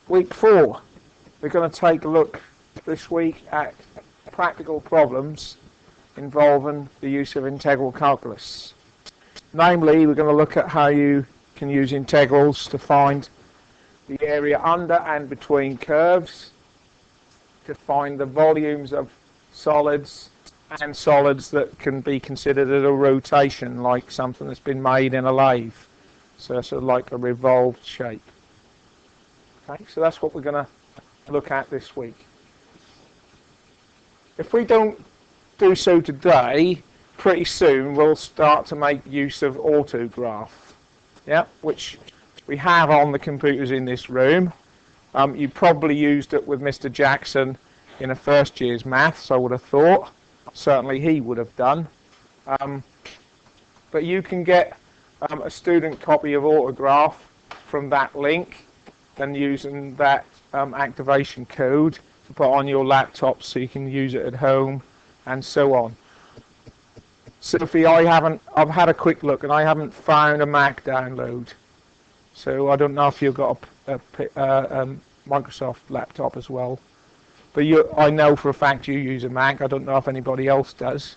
Week 4, we're going to take a look this week at practical problems involving the use of integral calculus. Namely, we're going to look at how you can use integrals to find the area under and between curves, to find the volumes of solids and solids that can be considered as a rotation, like something that's been made in a lathe. So sort of like a revolved shape. Okay, so that's what we're going to look at this week. If we don't do so today, pretty soon we'll start to make use of autograph, which we have on the computers in this room. You probably used it with Mr. Jackson in a first year's maths, I would have thought. Certainly he would have done. But you can get a student copy of autograph from that link, and using that activation code to put on your laptop so you can use it at home and so on. Sophie, I've had a quick look and I haven't found a Mac download. So I don't know if you've got a Microsoft laptop as well. But I know for a fact you use a Mac. I don't know if anybody else does.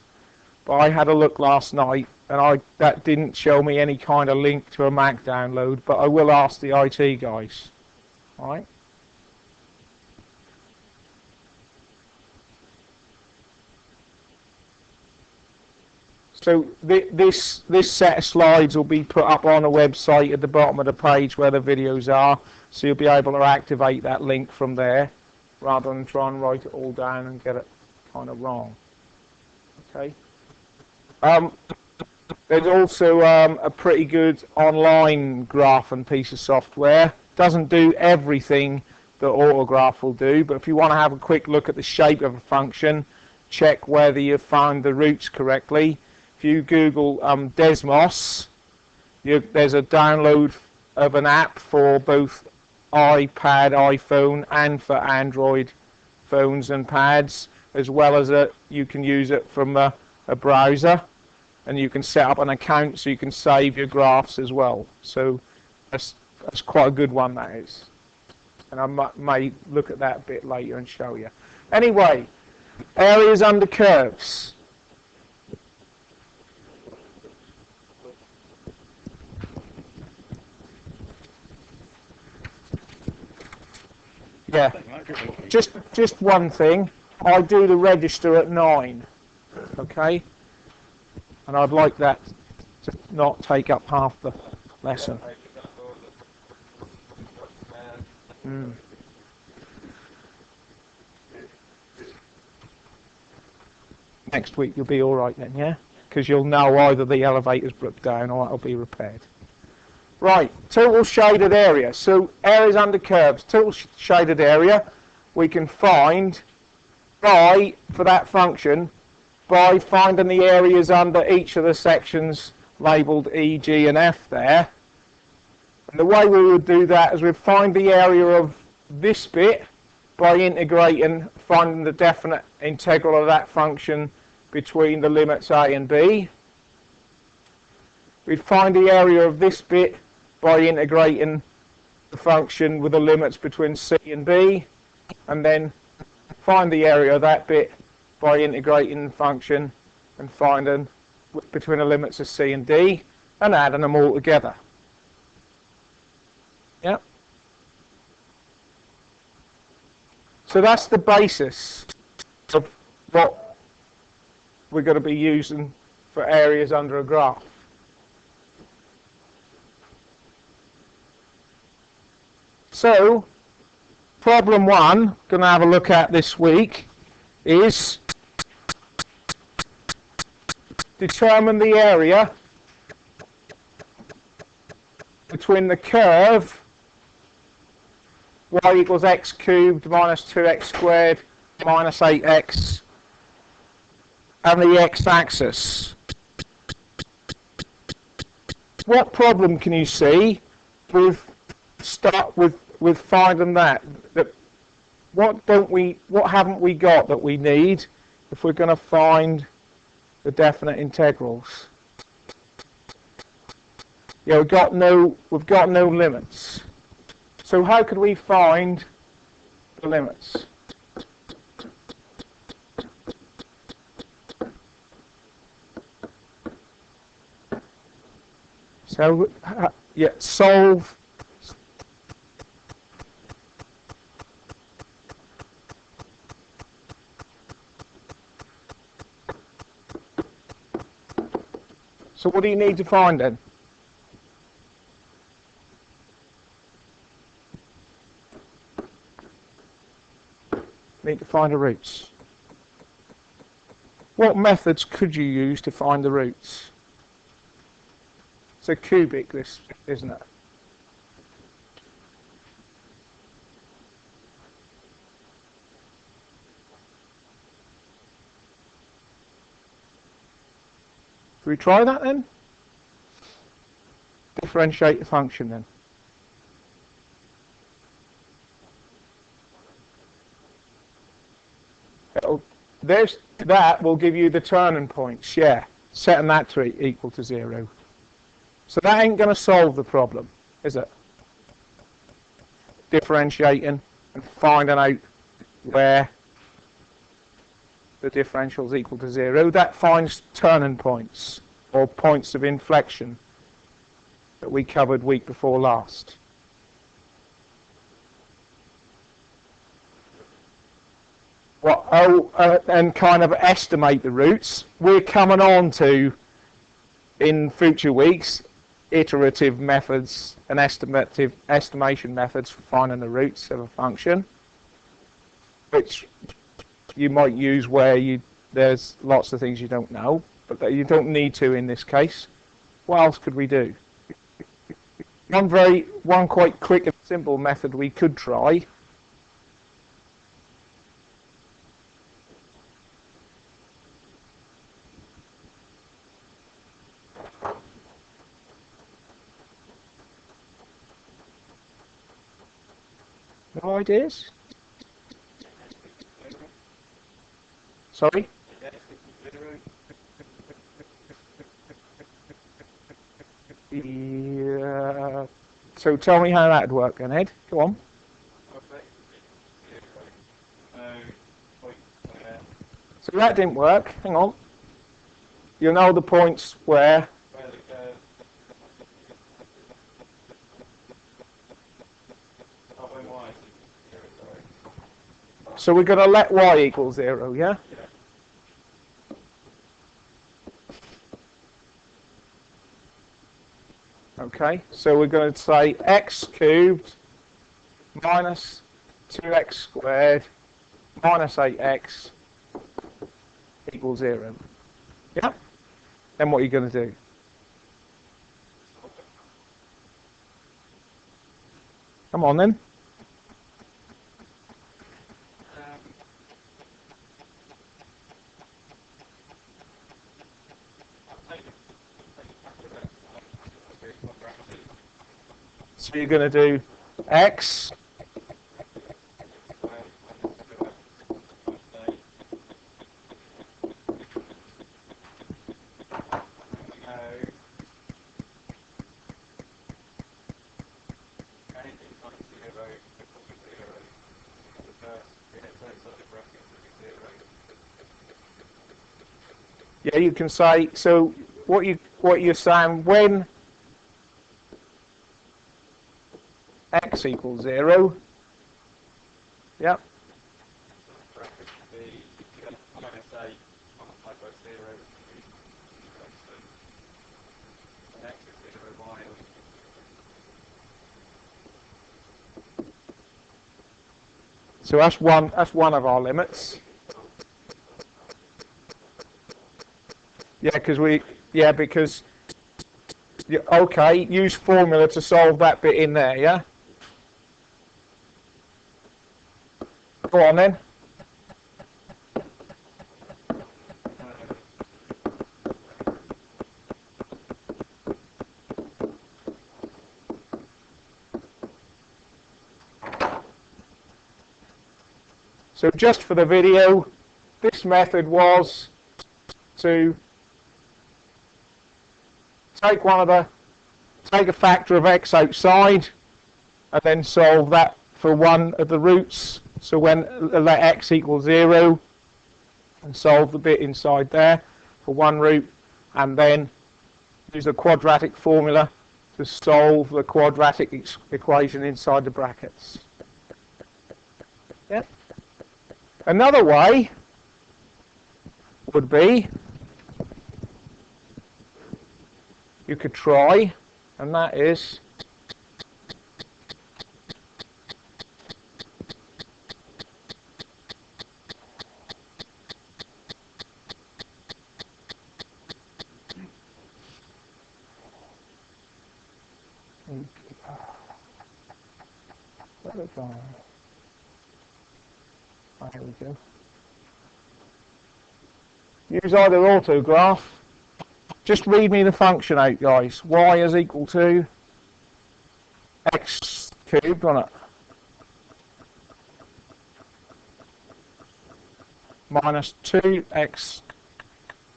But I had a look last night and that didn't show me any kind of link to a Mac download. But I will ask the IT guys. All right. So this set of slides will be put up on a website at the bottom of the page where the videos are, so you'll be able to activate that link from there, rather than try and write it all down and get it kind of wrong. Okay. There's also a pretty good online graphing piece of software. Doesn't do everything that autograph will do, but if you want to have a quick look at the shape of a function, check whether you've found the roots correctly. If you Google Desmos, there's a download of an app for both iPad, iPhone, and for Android phones and pads, as well as you can use it from a browser, and you can set up an account so you can save your graphs as well. So that's quite a good one, that is. And I may look at that a bit later and show you. Anyway, areas under curves. Yeah, just one thing. I do the register at 9, okay? And I'd like that to not take up half the lesson. Next week you'll be all right then, yeah? Because you'll know either the elevator's broke down or it'll be repaired. Right, total shaded area. So areas under curves, total shaded area, we can find for that function, by finding the areas under each of the sections labelled E, G and F there. And the way we would do that is we'd find the area of this bit by integrating, finding the definite integral of that function between the limits A and B. We'd find the area of this bit by integrating the function with the limits between C and B, and then find the area of that bit by integrating the function and finding between the limits of C and D and adding them all together. Yeah. So that's the basis of what we're going to be using for areas under a graph. So, problem 1, going to have a look at this week, is determine the area between the curve y equals x cubed minus 2x squared minus 8x and the x-axis. What problem can you see with finding that what haven't we got that we need if we're going to find the definite integrals? Yeah, we've got no limits. So how could we find the limits? So, yeah, solve. So what do you need to find then? Need to find the roots. What methods could you use to find the roots? It's a cubic, this, isn't it? Should we try that then? Differentiate the function then. That will give you the turning points, yeah. Setting that to equal to 0. So that ain't going to solve the problem, is it? Differentiating and finding out where the differential is equal to 0. That finds turning points, or points of inflection, that we covered week before last. And kind of estimate the roots. We're coming on to, in future weeks, iterative methods and estimation methods for finding the roots of a function, which you might use where there's lots of things you don't know, but that you don't need to in this case. What else could we do? One quite quick and simple method we could try. No ideas? Sorry? Yeah. So tell me how that'd work then, Ed. Go on. So that didn't work. Hang on. You know the points where? So we're going to let y equal 0, yeah? Okay, so we're going to say x cubed minus 2x squared minus 8x equals 0. Yeah? Then what are you going to do? Come on then. So you're going to do x yeah, you can say, so what you're saying, when x equals 0, yeah, so that's one of our limits. Yeah, because okay, use formula to solve that bit in there, yeah? Go on then. So just for the video, this method was to take a factor of x outside and then solve that for one of the roots. So when let x equals 0, and solve the bit inside there for one root, and then use a quadratic formula to solve the quadratic equation inside the brackets. Yeah. Another way would be, you could try, and that is there we go. Use either autograph. Just read me the function out, guys. Y is equal to x cubed, on it, minus 2x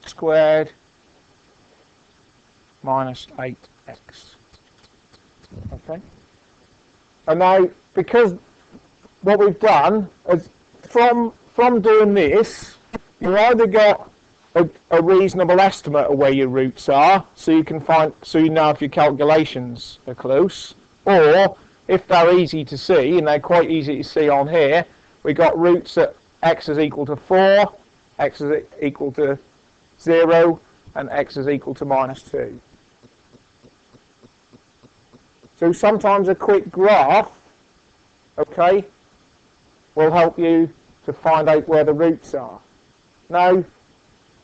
squared minus 8x. Okay. And now, because what we've done is from doing this, you either got a reasonable estimate of where your roots are, so you can find, so you know if your calculations are close, or if they're easy to see, and they're quite easy to see on here, we got roots at x is equal to 4, x is equal to 0, and x is equal to minus 2. So sometimes a quick graph, okay, will help you to find out where the roots are. Now,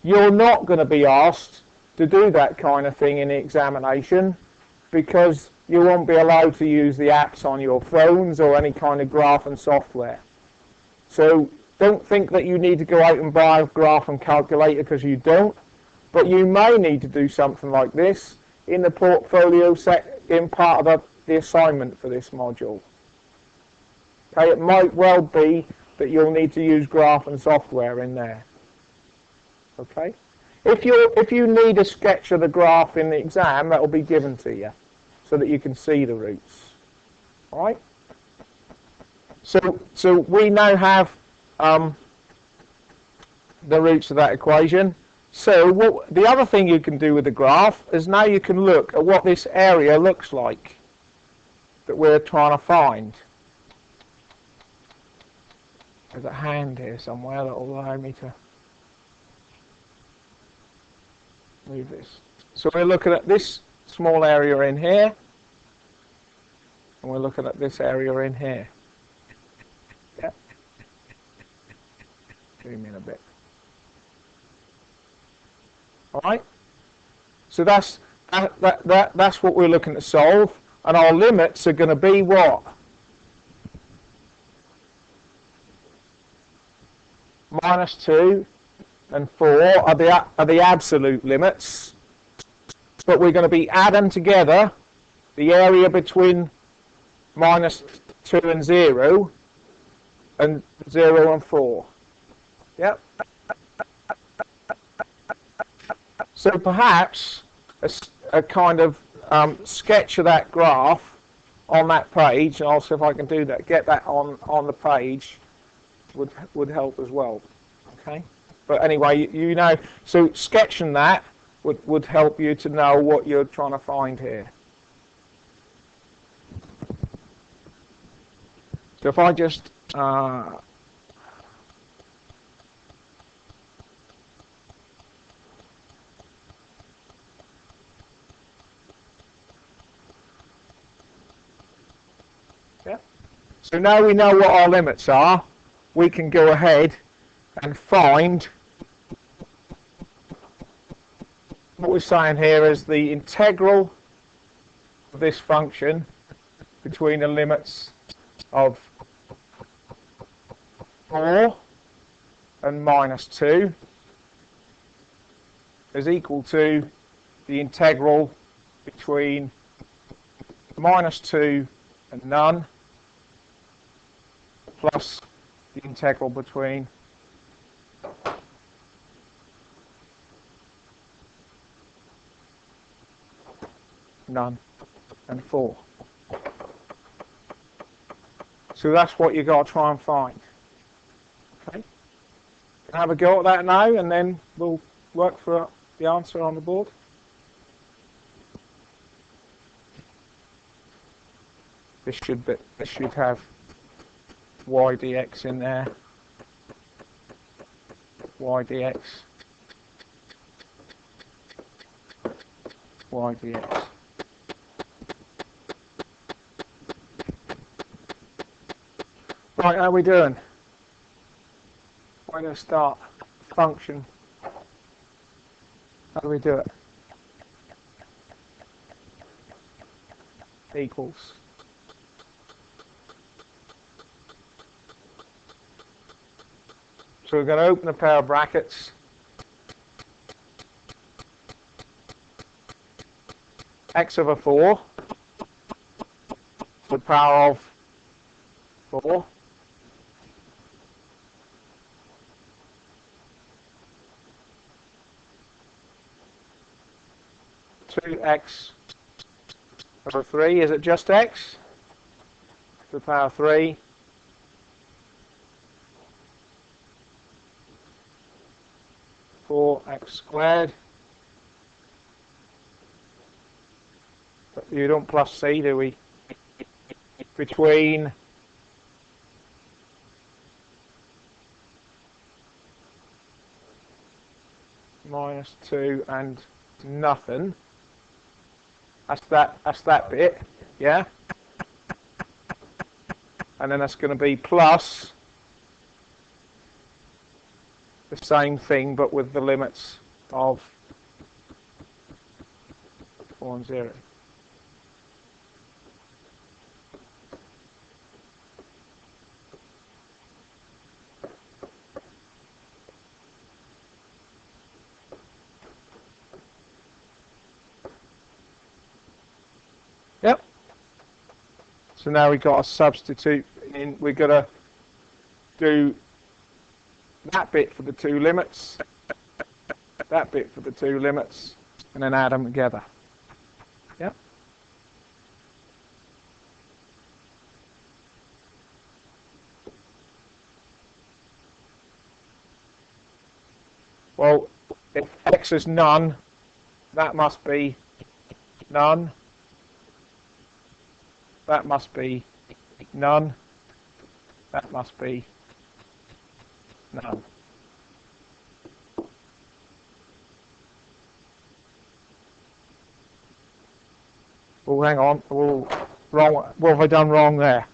you're not going to be asked to do that kind of thing in the examination, because you won't be allowed to use the apps on your phones or any kind of graphing software. So don't think that you need to go out and buy a graphing calculator, because you don't, but you may need to do something like this in the portfolio set in part of the assignment for this module. Okay, it might well be that you'll need to use graphing software in there. Okay, if you need a sketch of the graph in the exam, that will be given to you so that you can see the roots. All right. So we now have the roots of that equation. So the other thing you can do with the graph is now you can look at what this area looks like that we're trying to find. There's a hand here somewhere that will allow me to move this. So we're looking at this small area in here, and we're looking at this area in here. Yeah. Zoom in a bit. All right. So that's what we're looking to solve, and our limits are going to be what? Minus 2 and 4 are the absolute limits, but we're going to be adding together the area between minus 2 and 0 and 0 and 4. Yep. So perhaps a kind of sketch of that graph on that page, and I'll see if I can do that, get that on the page, would help as well. Okay. But anyway, you know, so sketching that would help you to know what you're trying to find here. So if I just yeah. So now we know what our limits are, we can go ahead and find what we're saying here is the integral of this function between the limits of 4 and minus 2 is equal to the integral between minus 2 and none plus the integral between none and 4. So that's what you got to try and find. Okay. Have a go at that now, and then we'll work for the answer on the board. This should have y dx in there. Y dx. Y dx. Right, how are we doing? We're going to start function. How do we do it? Equals. So we're going to open a pair of brackets. X over 4 to the power of 4. To x over 3. Is it just x? To the power 3. X squared. But you don't plus c, do we? Between -2 and nothing. That's that bit, yeah? And then that's going to be plus the same thing, but with the limits of 4 and 0. Yep. So now we've got to substitute in. We've got to do that bit for the two limits, that bit for the two limits, and then add them together. Yep. Well, if x is none, that must be none. That must be none. That must be none. Oh, hang on. Oh, wrong. What have I done wrong there?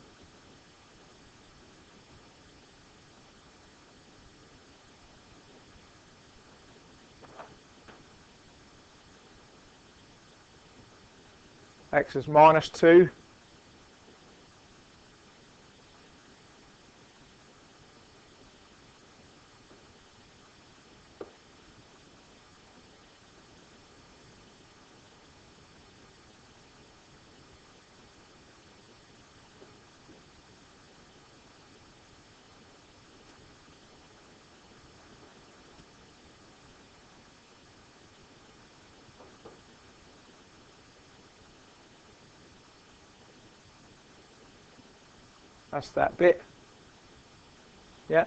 X is -2. That's that bit. Yeah.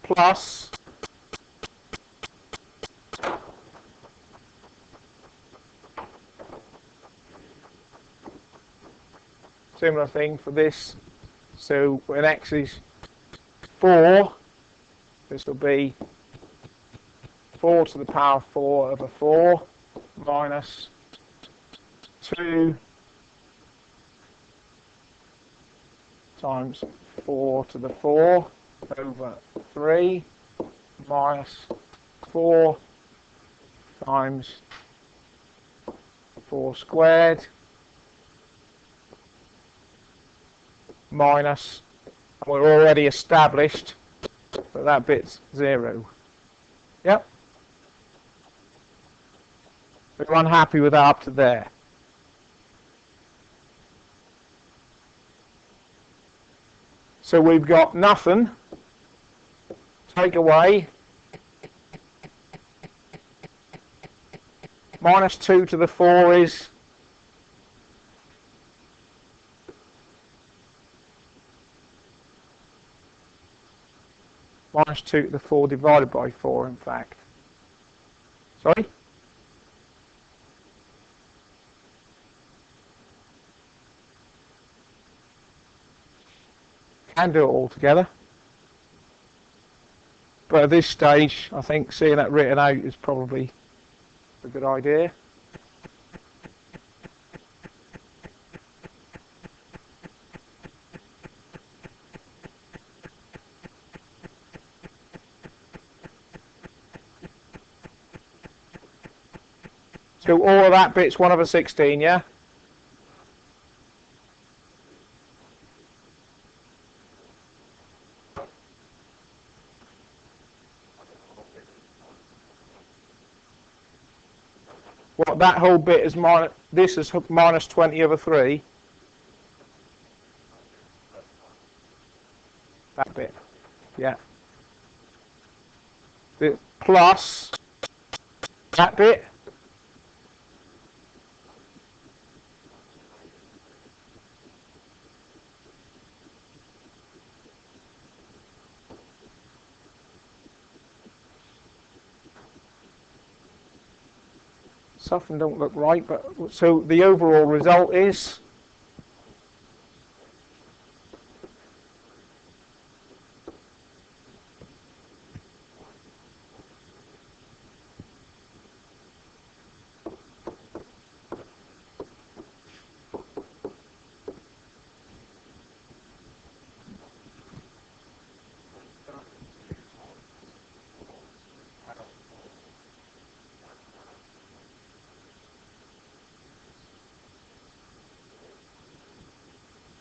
Plus similar thing for this. So when x is 4, this will be 4 to the power 4 over 4 minus 2 times 4 to the 4 over 3 minus 4 times 4 squared minus, and we're already established that that bit's 0. Yep. Everyone happy with that up to there? So we've got nothing. Take away -2 to the 4 is Minus 2 to the 4 divided by 4, in fact. Sorry? Can do it all together. But at this stage, I think seeing that written out is probably a good idea. So all of that bit's 1 over 16, yeah? What, that whole bit is minus, this is minus 20 over 3? That bit, yeah. The plus that bit. Something don't look right, but so the overall result is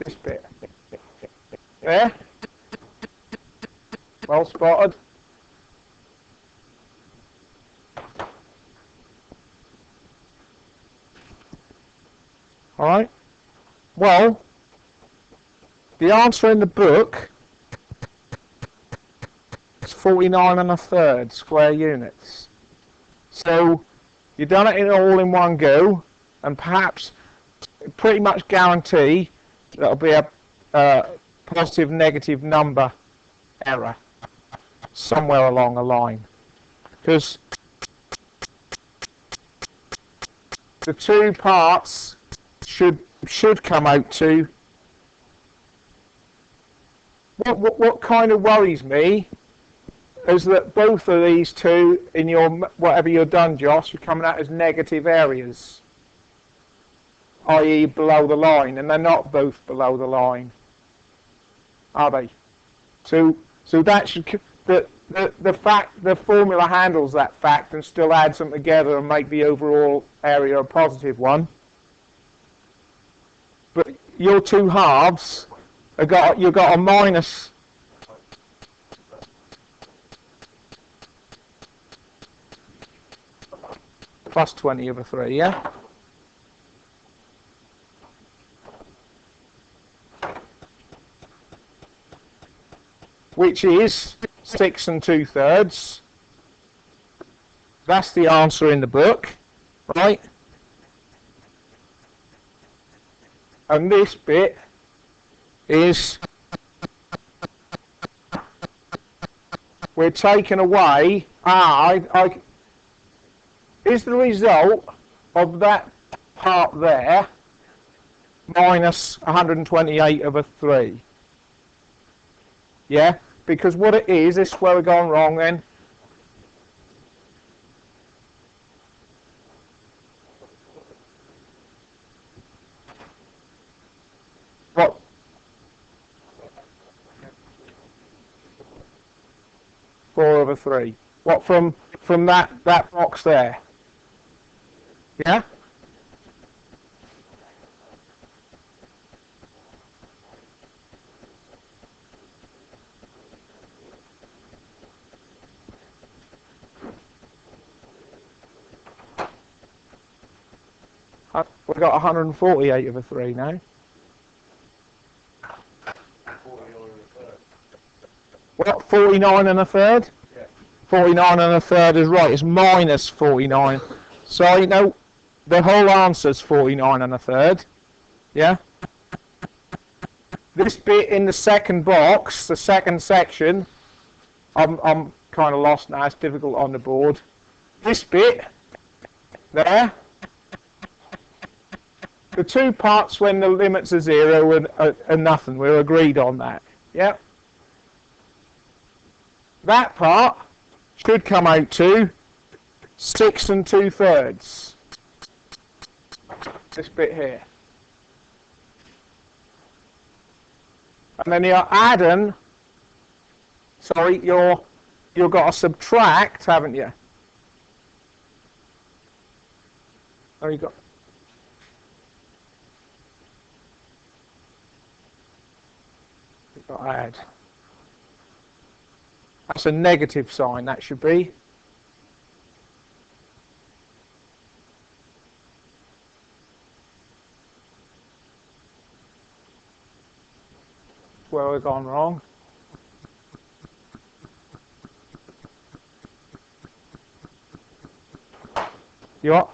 this bit. There. Well spotted. All right. Well, the answer in the book is 49 1/3 square units. So you've done it all in one go, and perhaps pretty much guarantee that'll be a positive negative number error somewhere along the line, because the two parts should come out to what kind of worries me is that both of these two in your whatever you've done, Josh, are coming out as negative areas, i.e. below the line, and they're not both below the line, are they? So that should the formula handles that fact and still adds them together and make the overall area a positive one. But your two halves you've got a minus plus 20 over 3, yeah? Which is 6 2/3. That's the answer in the book, right? And this bit is we're taking away is the result of that part there minus 128 over 3. Yeah, because what it is, this is where we're going wrong then. What? Four over 3. What from that box there? Yeah? We've got 148 over 3 now. What, 49 1/3? Yeah. 49 1/3 is right, it's minus 49. So, you know, the whole answer's 49 1/3. Yeah? This bit in the second box, the second section, I'm kind of lost now. It's difficult on the board. This bit there, the two parts when the limits are 0 and nothing. We're agreed on that. Yep. That part should come out to 6 2/3. This bit here. And then you're adding, sorry, you've got to subtract, haven't you? Oh, you've got to add. That's a negative sign, that should be. Where we've gone wrong. You what?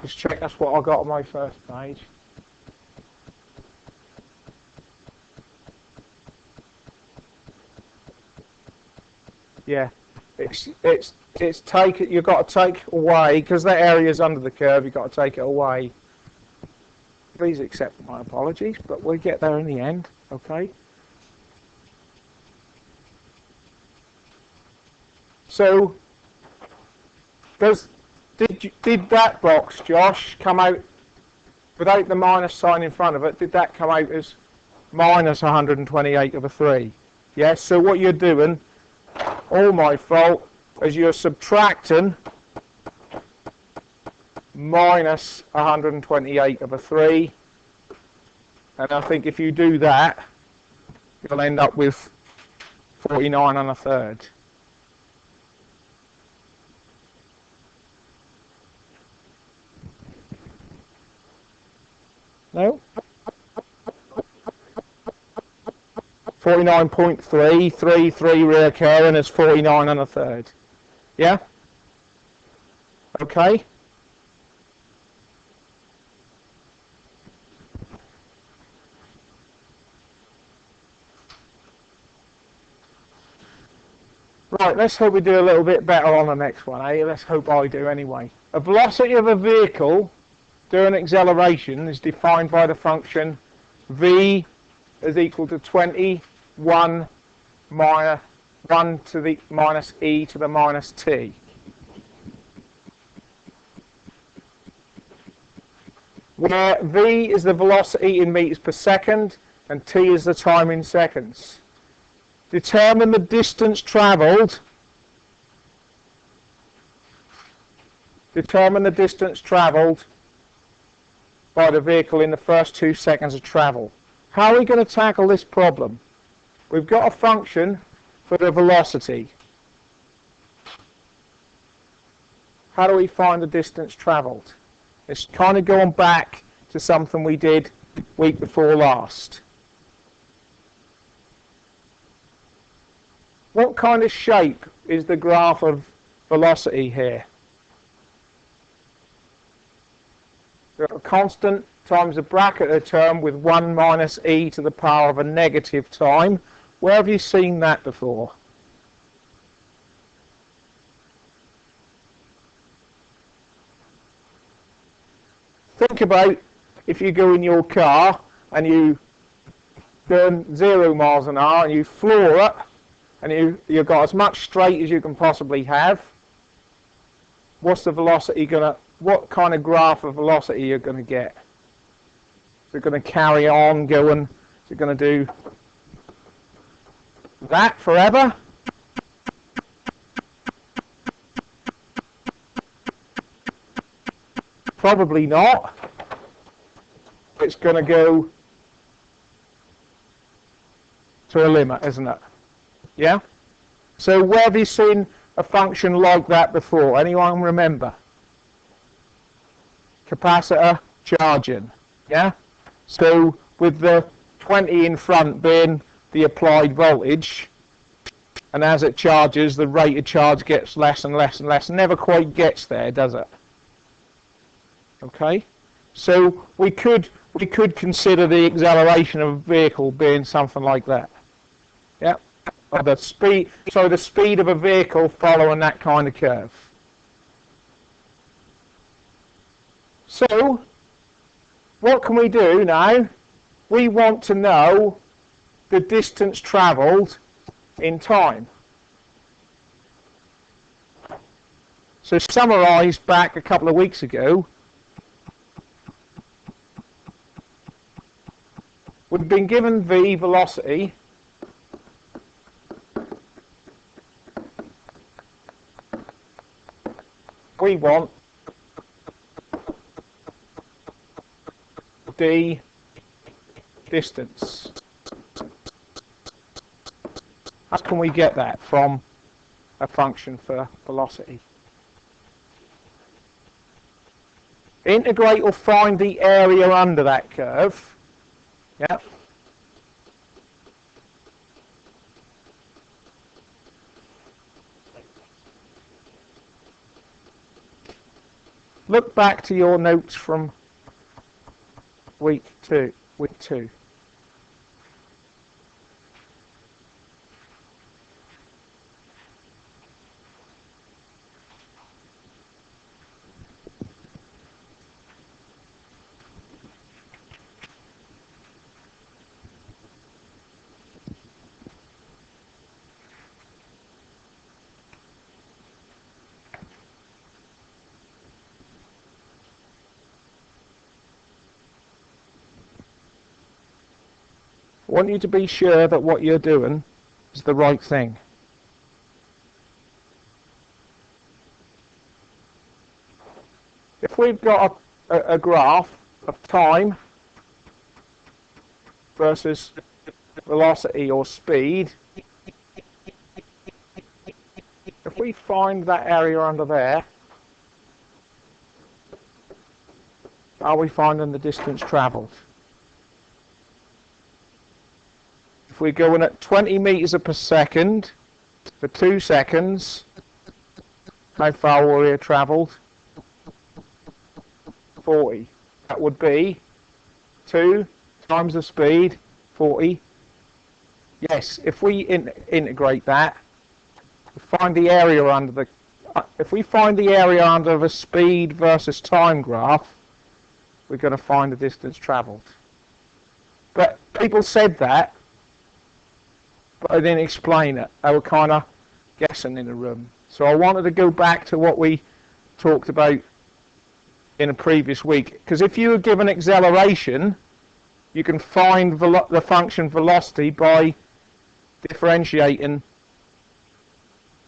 Just check that's what I got on my first page. Yeah, it's take it. You've got to take away because that area is under the curve. You've got to take it away. Please accept my apologies, but we'll get there in the end. Okay. So, did that box, Josh, come out without the minus sign in front of it? Did that come out as minus 128/3? Yes. So what you're doing, all my fault, is you're subtracting minus 128/3, and I think if you do that, you'll end up with 49 1/3. No? 49.333 reoccurring is 49 1/3. Yeah? Okay? Right, let's hope we do a little bit better on the next one, eh? Let's hope I do anyway. A velocity of a vehicle during acceleration is defined by the function v is equal to 21 minus 1 to the minus e to the minus t. Where v is the velocity in meters per second and t is the time in seconds. Determine the distance travelled. Determine the distance travelled by the vehicle in the first 2 seconds of travel. How are we going to tackle this problem? We've got a function for the velocity. How do we find the distance travelled? It's kind of going back to something we did week before last. What kind of shape is the graph of velocity here? We've got a constant times a bracketed term with 1 minus e to the power of a negative time. Where have you seen that before? Think about if you go in your car and you burn 0 miles an hour and you floor it and you've got as much straight as you can possibly have. What's the velocity gonna? What kind of graph of velocity you're going to get? Is it going to carry on going? Is it going to do that forever? Probably not. It's going to go to a limit, isn't it? Yeah? So where have you seen a function like that before? Anyone remember? Capacitor charging. Yeah? So with the 20 in front being the applied voltage and as it charges, the rate of charge gets less and less and less. Never quite gets there, does it? Okay, so we could consider the acceleration of a vehicle being something like that. Yeah, or the speed. So the speed of a vehicle following that kind of curve. So what can we do now? We want to know the distance travelled in time. So summarised back a couple of weeks ago, we've been given v velocity we want d distance. How can we get that from a function for velocity? Integrate or find the area under that curve. Yeah. Look back to your notes from week two. I want you to be sure that what you're doing is the right thing. If we've got a graph of time versus velocity or speed, if we find that area under there, are we finding the distance travelled? If we're going at 20 meters per second for 2 seconds, how far will we have travelled? 40. That would be 2 times the speed, 40. Yes, if we integrate that, find the area under the. If we find the area under the speed versus time graph, we're going to find the distance travelled. But people said that, but I didn't explain it. They were kind of guessing in the room. So I wanted to go back to what we talked about in a previous week. Because if you were given acceleration, you can find the function velocity by differentiating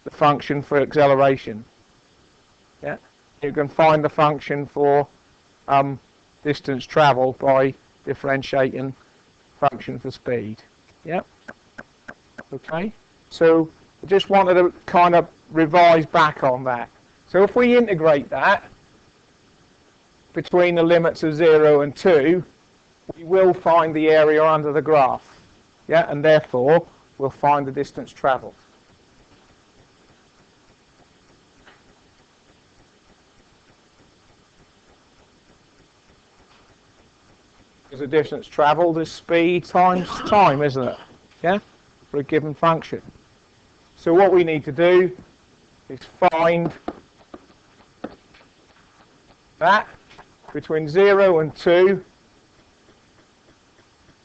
the function for acceleration. Yeah, you can find the function for distance travel by differentiating function for speed. Yeah. Okay, so I just wanted to kind of revise back on that. So if we integrate that between the limits of 0 and 2, we will find the area under the graph. Yeah, and therefore we'll find the distance travelled. Because the distance travelled is speed times time, isn't it? Yeah, for a given function. So what we need to do is find that between 0 and 2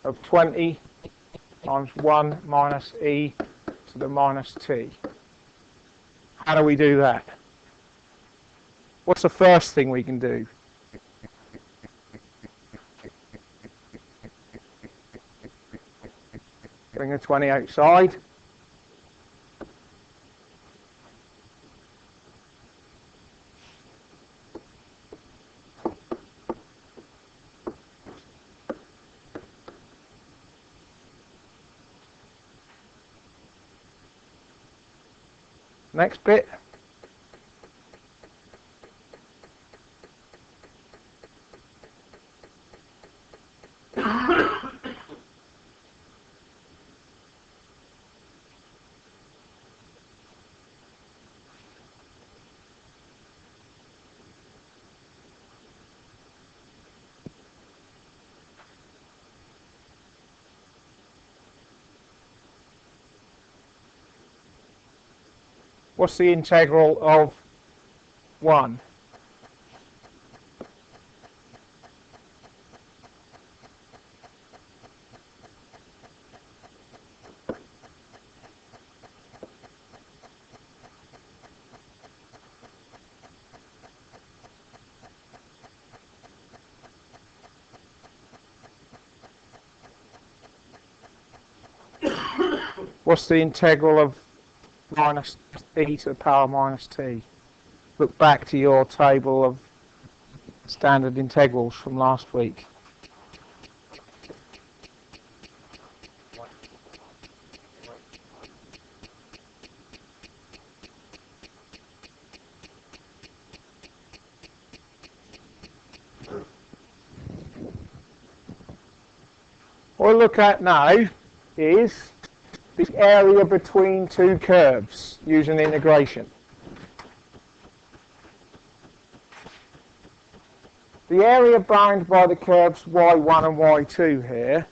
of 20 times 1 minus e to the minus t. How do we do that? What's the first thing we can do? Bring a 20 outside. Next bit. What's the integral of 1? What's the integral of minus e to the power minus t? Look back to your table of standard integrals from last week. What we look at now is the area between two curves using integration. The area bound by the curves y1 and y2 here,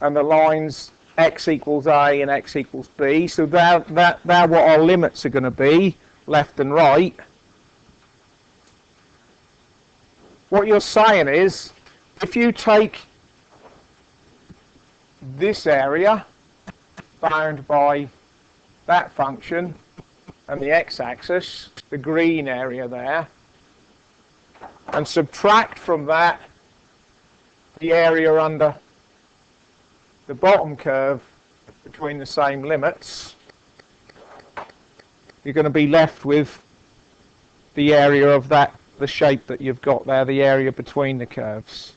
and the lines x equals a and x equals b, so they're what our limits are going to be, left and right. What you're saying is, if you take this area bound by that function and the x-axis, the green area there, and subtract from that the area under the bottom curve between the same limits, you're going to be left with the area of the shape that you've got there, the area between the curves.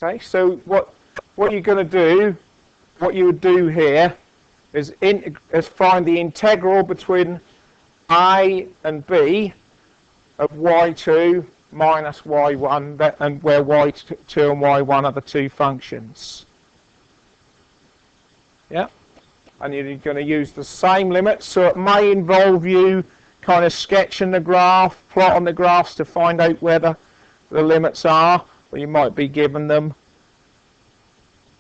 Okay, so what you're going to do, what you would do here is find the integral between a and b of y2 minus y1, and where y2 and y1 are the two functions. Yeah, and you're going to use the same limits, so it may involve you kind of sketching the graph, plotting the graphs to find out where the limits are, or you might be given them.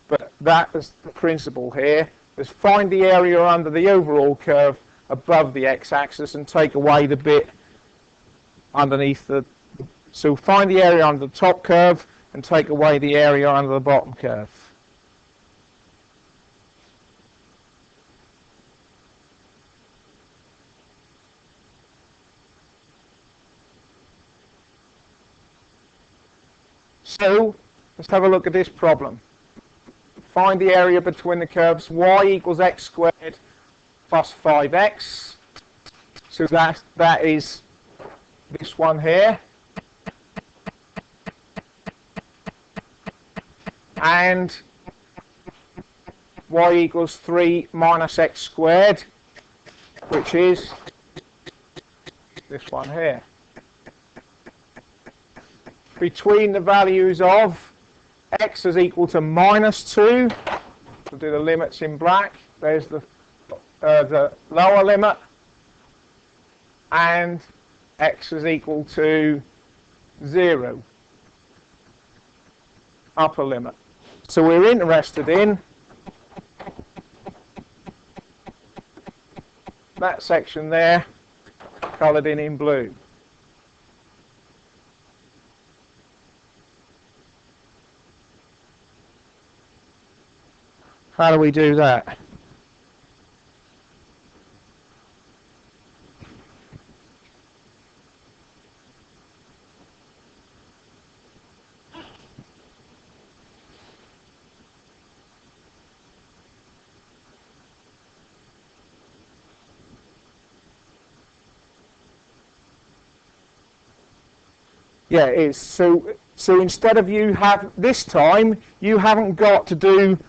But that is the principle here, is find the area under the overall curve above the x-axis and take away the bit underneath the... So find the area under the top curve and take away the area under the bottom curve. So let's have a look at this problem. Find the area between the curves y equals x squared plus 5x. So that is this one here. And y equals 3 minus x squared, which is this one here. Between the values of x is equal to minus 2, we'll do the limits in black, there's the lower limit, and x is equal to 0, upper limit. So we're interested in that section there, coloured in blue. How do we do that? Yeah, it is. So instead of this time, you haven't got to do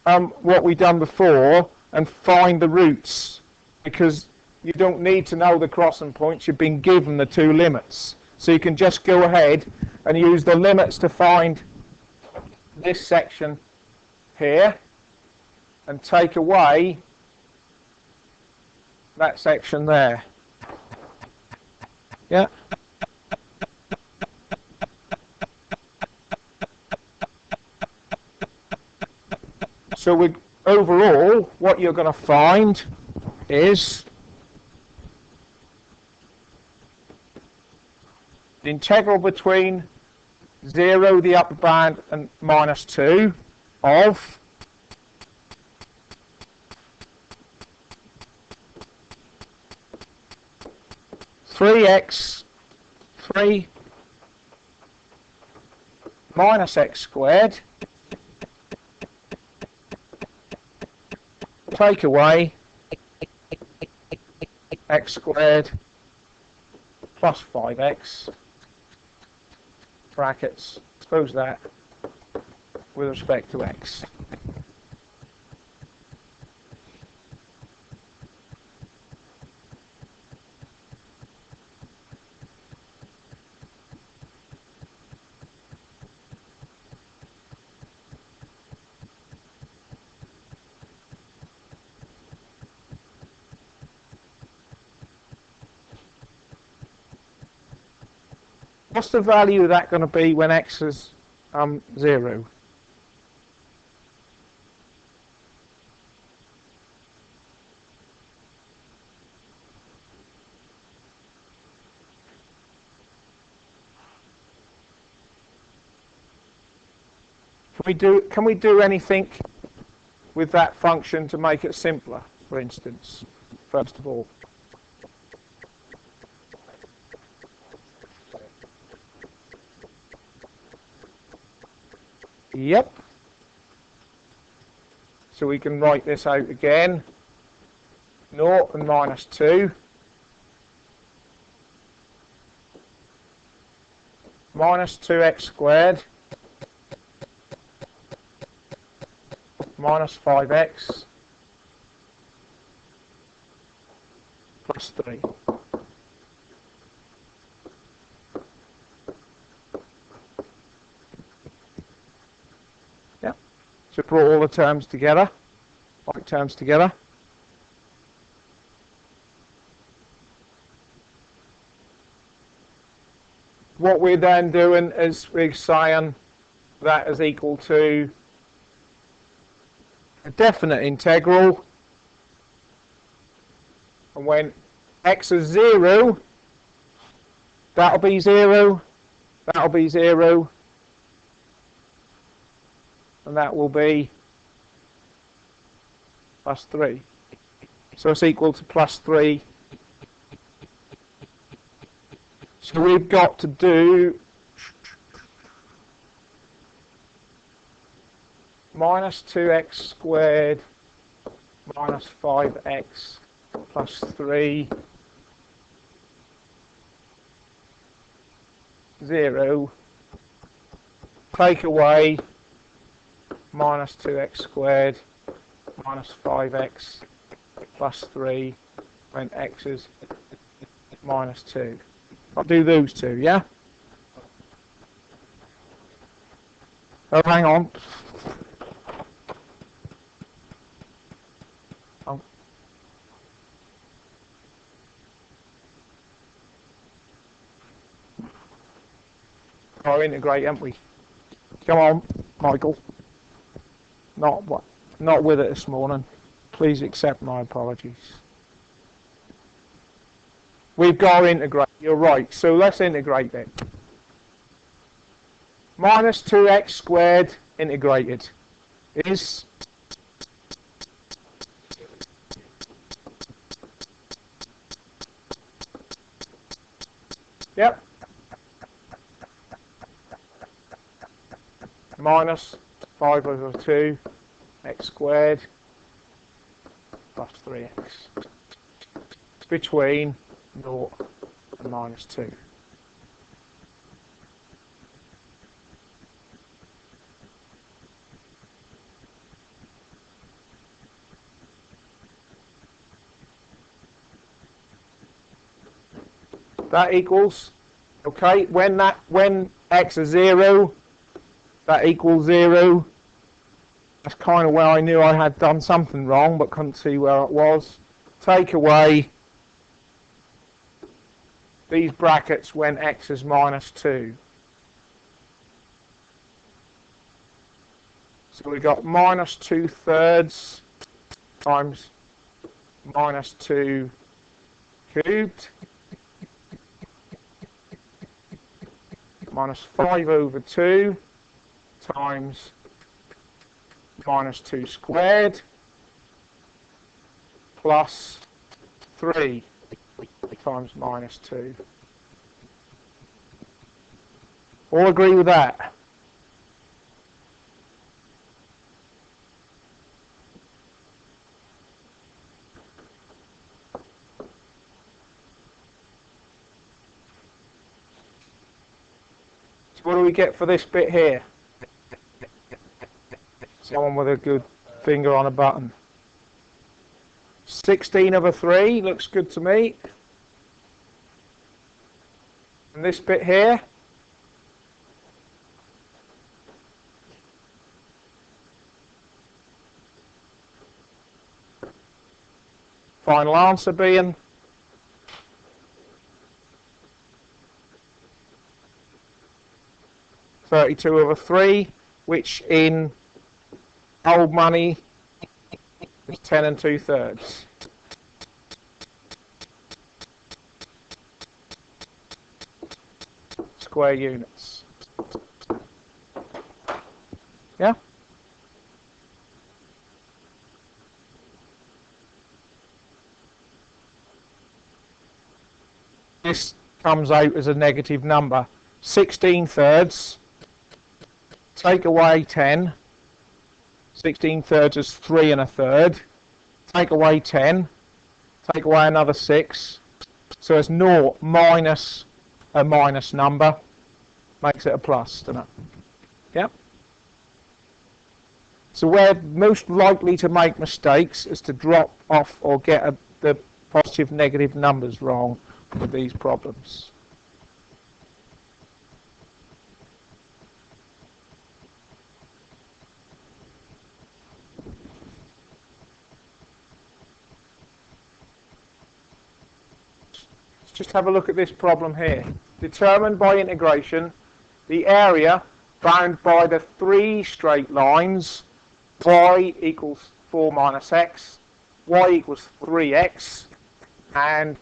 what we've done before and find the roots, because you don't need to know the crossing points. You've been given the two limits, so you can just go ahead and use the limits to find this section here and take away that section there. Yeah. So overall, what you're going to find is the integral between 0, the upper bound, and minus 2 of (3x) 3 minus x squared, take away x squared plus 5x, brackets, suppose that with respect to x. What's the value of that going to be when x is 0? Can we do anything with that function to make it simpler, for instance, first of all? Yep. So we can write this out again. 0 and minus 2. Minus 2x squared minus 5x plus 3. Yeah. So brought all the terms together, like terms together. What we're then doing is we're saying that is equal to a definite integral, and when x is 0, that'll be 0, that'll be 0, and that will be plus 3. So it's equal to plus 3. So we've got to do minus 2x squared minus 5x plus 3, 0, take away minus 2x squared minus 5x plus 3 when x is minus 2. I'll do those two, yeah? Oh, hang on. Oh, integrate, haven't we? Come on, Michael. Not with it this morning. Please accept my apologies. We've got to integrate. You're right. So let's integrate it. Minus 2x squared integrated is yep. Minus 5 over 2 x squared plus 3x between 0 and minus 2. That equals, okay, when x is 0, that equals 0. That's kind of where I knew I had done something wrong, but couldn't see where it was. Take away these brackets when x is minus 2. So we've got minus 2/3 times minus 2 cubed minus 5/2 times minus 2 squared plus 3 times minus 2. All agree with that? So what do we get for this bit here? Someone with a good finger on a button. 16/3 looks good to me. And this bit here? Final answer being 32/3, which in old money is 10 2/3. Square units. Yeah? This comes out as a negative number. 16/3, take away 10. 16/3 is 3 1/3. Take away 10. Take away another 6. So it's 0 minus a minus number. Makes it a plus, doesn't it? Yeah? So we're most likely to make mistakes is to drop off or get the positive negative numbers wrong with these problems. Let's just have a look at this problem here. Determined by integration the area bound by the 3 straight lines y equals 4 minus x, y equals 3x, and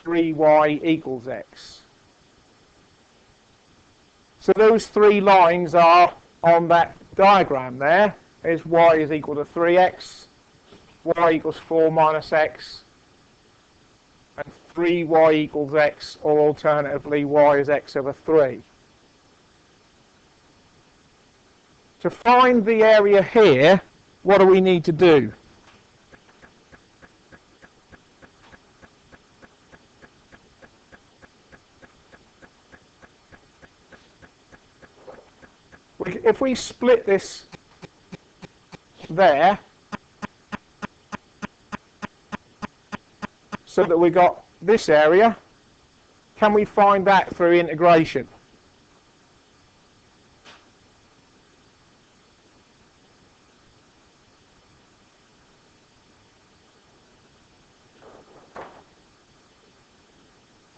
3y equals x. So those 3 lines are on that diagram there. Is y is equal to 3x, y equals 4 minus x, and 3y equals x, or alternatively y is x/3. To find the area here, what do we need to do? If we split this there, so that we got this area, can we find that through integration?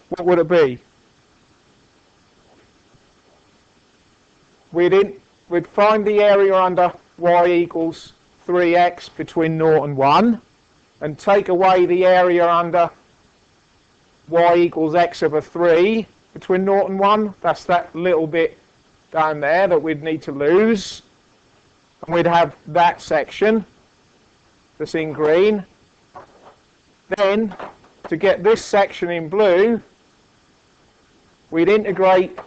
What would it be? We'd find the area under y equals 3x between 0 and 1, and take away the area under y equals x/3 between 0 and 1. That's that little bit down there that we'd need to lose. And we'd have that section that's in green. Then, to get this section in blue, we'd integrate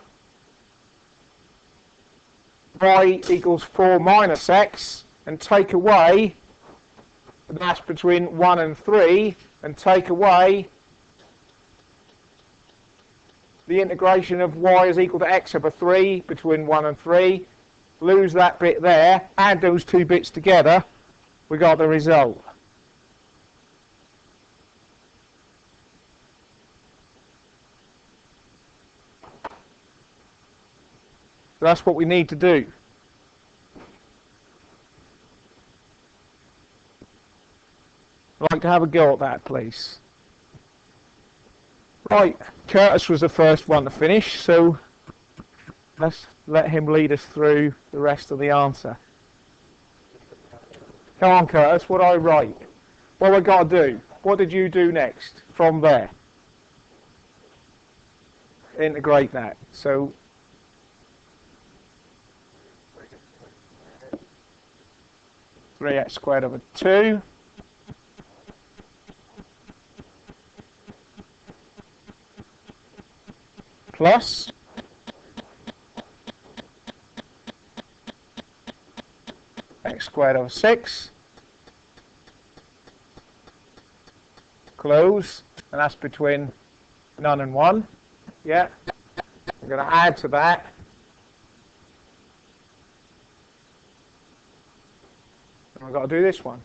y equals 4 minus x and take away, that's between 1 and 3, and take away the integration of y is equal to x/3 between 1 and 3, lose that bit there, add those 2 bits together, we got the result. That's what we need to do. I'd like to have a go at that, please. Right, Curtis was the first one to finish, so let's let him lead us through the rest of the answer. Come on, Curtis, what do I write? What have I got to do? What did you do next from there? Integrate that. So 3x squared over 2 plus x squared over 6 close, and that's between none and 1. Yeah, I'm going to add to that and I've got to do this one.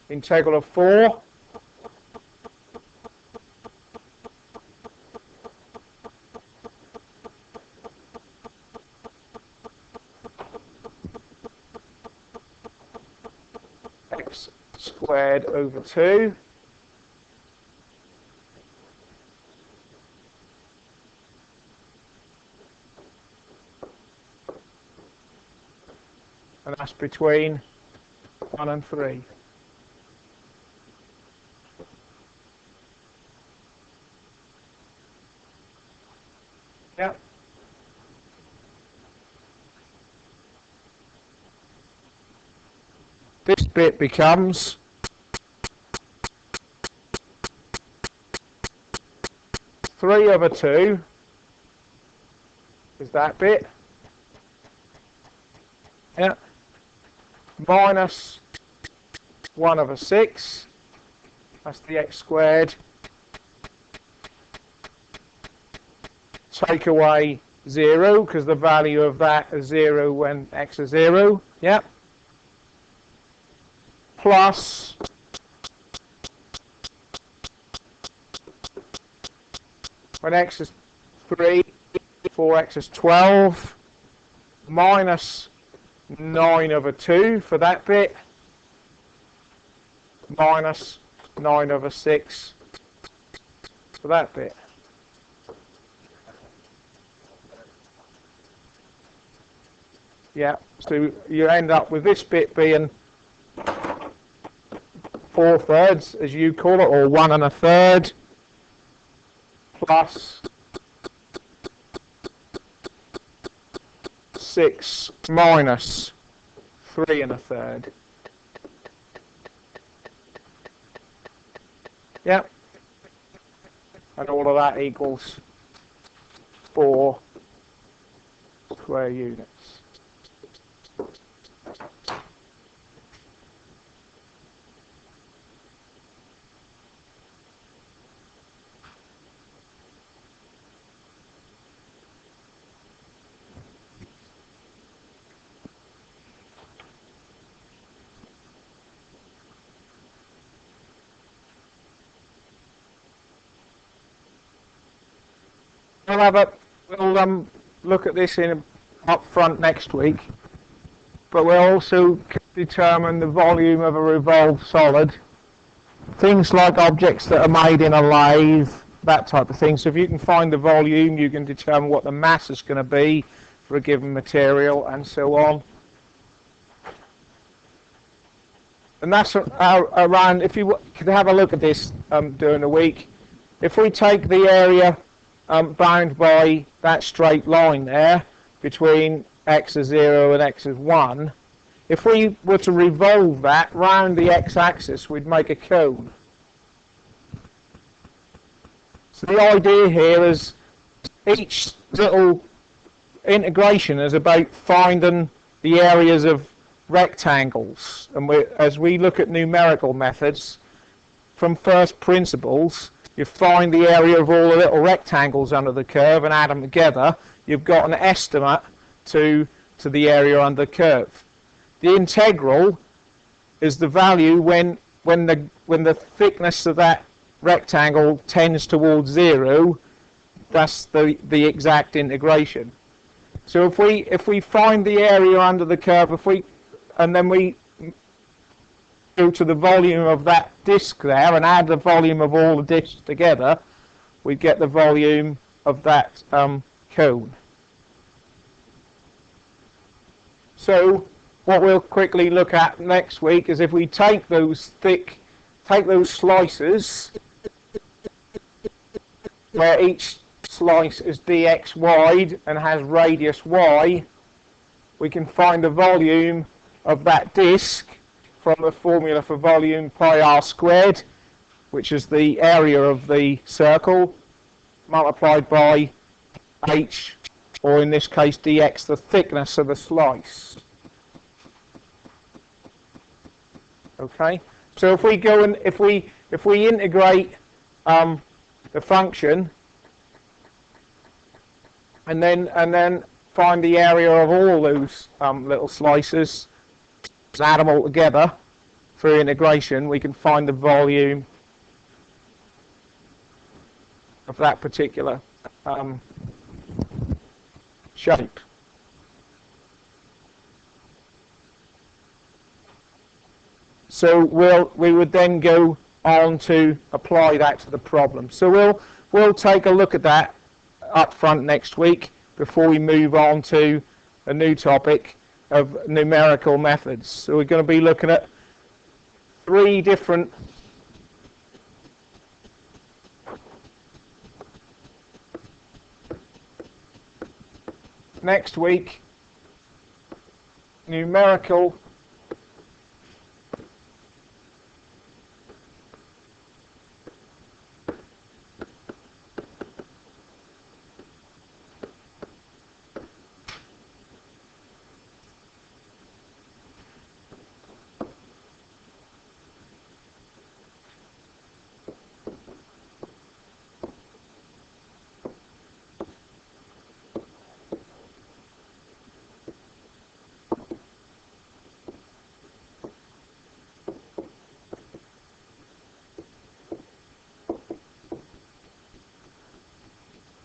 Integral of 4 x squared over 2 and that's between 1 and 3. Yeah. This bit becomes three over 2 is that bit. Yeah. Minus 1 over 6. That's the x squared. Take away 0 because the value of that is 0 when x is 0. Yeah. Plus when x is 3, 4x is 12, minus 9 over 2 for that bit, minus 9 over 6 for that bit. Yeah, so you end up with this bit being 4/3, as you call it, or 1 1/3, plus 6 minus 3 1/3. Yeah, and all of that equals 4 square units. We'll look at this up front next week, but we'll also determine the volume of a revolved solid. Things like objects that are made in a lathe, that type of thing. So if you can find the volume, you can determine what the mass is going to be for a given material and so on. And that's around, if you could have a look at this during the week, if we take the area bound by that straight line there between x is 0 and x is 1, if we were to revolve that round the x-axis, we'd make a cone. So the idea here is each little integration is about finding the areas of rectangles, and as we look at numerical methods from first principles, you find the area of all the little rectangles under the curve and add them together. You've got an estimate to the area under the curve. The integral is the value when the thickness of that rectangle tends towards 0. That's the exact integration. So if we find the area under the curve, and then we go to the volume of that disk there and add the volume of all the disks together, we get the volume of that cone. So what we'll quickly look at next week is if we take those slices where each slice is dx wide and has radius y, we can find the volume of that disk from the formula for volume pi r squared, which is the area of the circle, multiplied by h, or in this case dx, the thickness of the slice. Okay, so if we go and if we integrate the function and then find the area of all those little slices, add them all together through integration, we can find the volume of that particular shape. So we would then go on to apply that to the problem. So we'll take a look at that up front next week before we move on to a new topic of numerical methods. So we're going to be looking at 3 different next week, numerical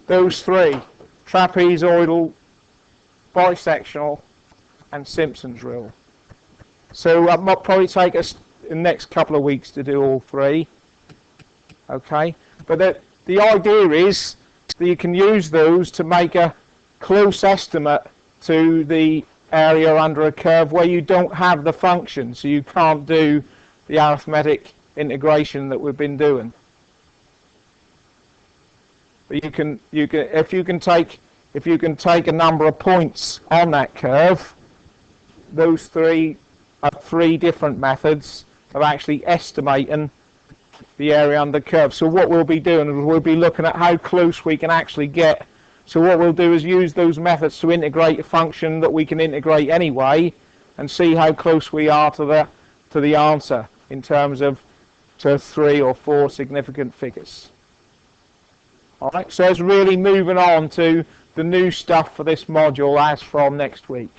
those 3, trapezoidal, bisectional and Simpson's rule. So it might probably take us the next couple of weeks to do all 3. Okay, but the idea is that you can use those to make a close estimate to the area under a curve where you don't have the function, so you can't do the arithmetic integration that we've been doing. But if you can take a number of points on that curve, those 3 are 3 different methods of actually estimating the area under the curve. So what we'll be doing is we'll be looking at how close we can actually get. So what we'll do is use those methods to integrate a function that we can integrate anyway, and see how close we are to the answer in terms of to 3 or 4 significant figures. Alright, so it's really moving on to the new stuff for this module as from next week.